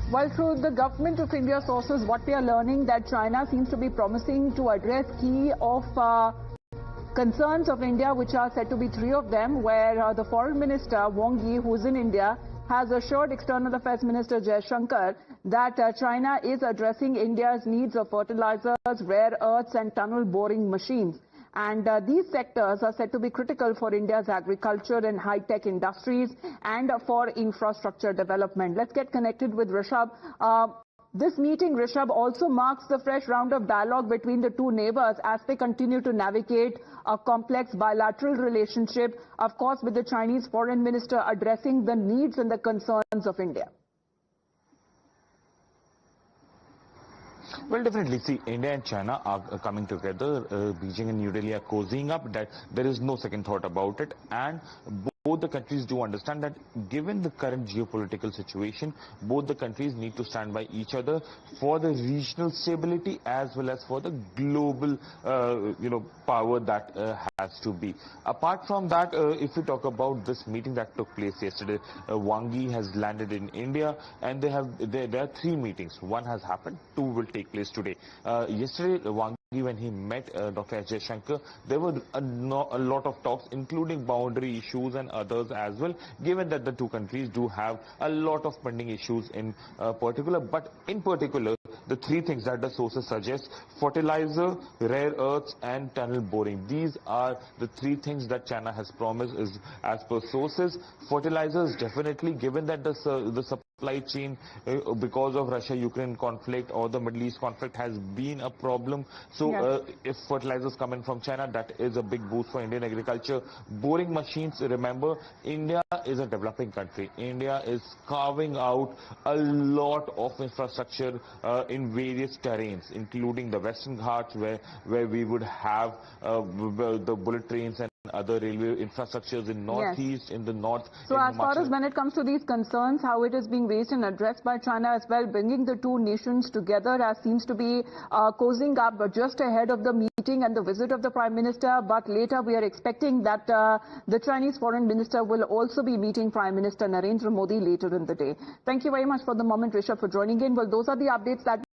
Well, through the government of India sources, what we are learning that China seems to be promising to address key of concerns of India, which are said to be three of them, where the Foreign Minister Wang Yi, who is in India, has assured External Affairs Minister Jaishankar that China is addressing India's needs of fertilizers, rare earths and tunnel boring machines. And these sectors are said to be critical for India's agriculture and high-tech industries and for infrastructure development. Let's get connected with Rishabh. This meeting, Rishabh, also marks the fresh round of dialogue between the two neighbors as they continue to navigate a complex bilateral relationship, of course, with the Chinese foreign minister addressing the needs and the concerns of India. Well, definitely. See, India and China are coming together. Beijing and New Delhi are cozying up. That there is no second thought about it. And both the countries do understand that given the current geopolitical situation, both the countries need to stand by each other for the regional stability as well as for the global, power that has to be. Apart from that, if we talk about this meeting that took place yesterday, Wang Yi has landed in India, and there are three meetings. One has happened, two will take place today. Yesterday, Wang Yi, when he met Dr. S. Jaishankar, there were a lot of talks, including boundary issues and others as well, given that the two countries do have a lot of pending issues in particular. But in particular, the three things that the sources suggest: fertilizer, rare earths and tunnel boring. These are the three things that China has promised, is as per sources. Fertilizers, definitely, given that the supply chain because of Russia-Ukraine conflict or the Middle East conflict has been a problem. So yes, if fertilizers come in from China, that is a big boost for Indian agriculture. Boring machines, remember, India is a developing country. India is carving out a lot of infrastructure in various terrains, including the Western Ghats, where we would have the bullet trains and other railway infrastructures in northeast, yes, in the north. So as far as when it comes to these concerns, how it is being raised and addressed by China as well, bringing the two nations together as seems to be cozying up just ahead of the meeting and the visit of the Prime Minister. But later we are expecting that the Chinese Foreign Minister will also be meeting Prime Minister Narendra Modi later in the day. Thank you very much for the moment, Rishabh, for joining in. Well, those are the updates that